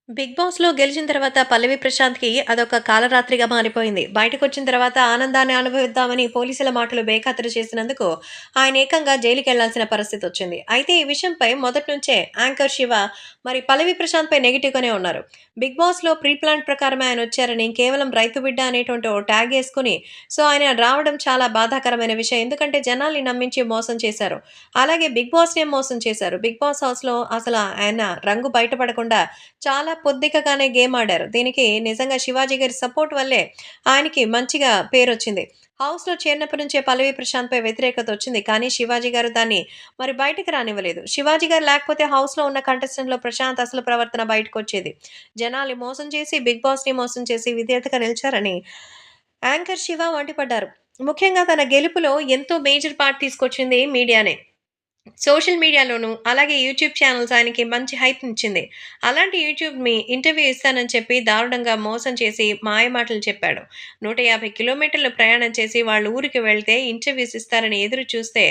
Big బాస్‌లో గెలిచిన తర్వాత 'పల్లవి ప్రశాంత్‌కి' అదొక కాలరాత్రిగా మారిపోయింది. బయటకొచ్చిన తర్వాత ఆనందాన్ని అనుభవిద్దామని పోలీసుల మాటలు బేఖాతరు చేసినందుకు ఆయన ఏకంగా జైలుకెళ్లాల్సిన పరిస్థితొచ్చింది. అయితే ఈ విషయంపై మొదటి నుంచే యాంకర్ శివ మరి 'పల్లవి ప్రశాంత్‌పై' నెగెటివ్‌గానే ఉన్నారు. బిగ్ బాస్‌లో ప్రీ ప్లాన్ ప్రకారమే ఆయనొచ్చారని, కేవలం రైతు బిడ్డ అనేటువంటి ఓ ట్యాగ్ యేసుకొని ఆయన రావడం చాలా బాధాకరమైన విషయం. ఎందుకంటే జనాల్ని నమ్మించి మోసం చేశారు. అలాగే బిగ్ బాస్‌నే మోసం చేశారు. బిగ్ బాస్ హౌస్‌లో అసలు ఆయన రంగు బయటపడకుండా చాలా పొద్దికగానే గేమ్ ఆడారు. దీనికి నిజంగా 'శివాజీ' గారి సపోర్ట్ వల్లే ఆయనకి మంచిగా పేరొచ్చింది. హౌస్‌లో చేరినప్పటి నుంచే 'పల్లవి ప్రశాంత్‌పై' వ్యతిరేకత వచ్చింది. కానీ 'శివాజీ' గారు దాన్ని మరి బయటికి రానివ్వలేదు. 'శివాజీ' గారు లేకపోతే హౌస్‌లో ఉన్న కంటెస్టెంట్‌లో ప్రశాంత్ అసలు ప్రవర్తన బయటకొచ్చేది. జనాల్ని మోసం చేసి, బిగ్ బాస్‌ని మోసం చేసి విధేయతగా నిలిచారని యాంకర్ శివ మండిపడ్డారు. ముఖ్యంగా తన గెలుపులో ఎంతో మేజర్ పార్ట్ తీసుకొచ్చింది మీడియానే. సోషల్ మీడియాలోను, అలాగే యూట్యూబ్ ఛానెల్స్ ఆయనకి మంచి హైప్‌నిచ్చింది. అలాంటి యూట్యూబ్‌ని ఇంటర్వ్యూ ఇస్తానని చెప్పి దారుణంగా మోసం చేసి మాయమాటలు చెప్పాడు. 150 కిలోమీటర్లు ప్రయాణం చేసి వాళ్ళ ఊరికి వెళ్తే ఇంటర్వ్యూస్ ఇస్తారని ఎదురు చూస్తే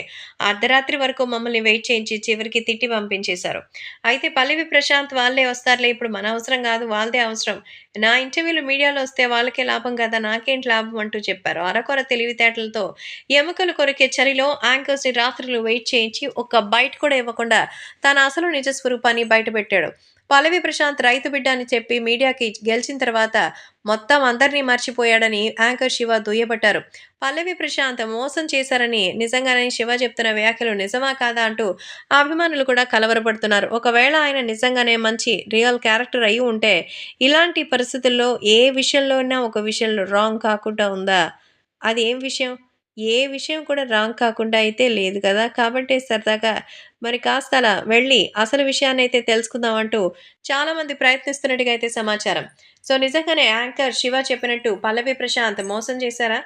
అర్ధరాత్రి వరకు మమ్మల్ని వెయిట్ చేయించి చివరికి తిట్టి పంపించేశారు. అయితే పల్లవి ప్రశాంత్ వాళ్ళే వస్తారులే ఇప్పుడు మన అవసరం గాదు వాళ్ళదే అవసరం. నా ఇంటర్వ్యూలు మీడియాలో వస్తే వాళ్ళకే లాభం గదా! నాకేంటి లాభం అంటూ చెప్పారు. అరకొర తెలివితేటలతో ఎముకలు కొరికే చలిలో యాంకర్స్‌ని రాత్రులు వెయిట్ చేయించి ఒక్క బైట్ కూడా ఇవ్వకుండా తన అసలు నిజ స్వరూపాన్ని బయటపెట్టాడు. పల్లవి ప్రశాంత్ రైతు బిడ్డ అని చెప్పి మీడియాకి గెలిచిన తర్వాత మొత్తం అందరిని మర్చిపోయాడని యాంకర్ శివ దుయ్యబట్టారు. పల్లవి ప్రశాంత్ మోసం చేశారని నిజంగానే శివ చెప్తున్న వ్యాఖ్యలు నిజమా కాదా అంటూ అభిమానులు కూడా కలవరపడుతున్నారు. ఒకవేళ ఆయన నిజంగానే మంచి రియల్ క్యారెక్టర్ అయ్యి ఉంటే ఇలాంటి పరిస్థితుల్లో ఏ విషయంలోనైనా ఒక విషయంలో రాంగ్ కాకుండా ఉందా? అది ఏం విషయం? ఏ విషయం కూడా రాంగ్ కాకుండా అయితే లేదు కదా! కాబట్టే సరదాగా మరి కాస్త అలా వెళ్ళి అసలు విషయాన్నయితే తెలుసుకుందాం అంటూ చాలామంది ప్రయత్నిస్తున్నట్టుగా అయితే సమాచారం. నిజంగానే యాంకర్ శివ చెప్పినట్టు 'పల్లవి ప్రశాంత్' మోసం చేశారా?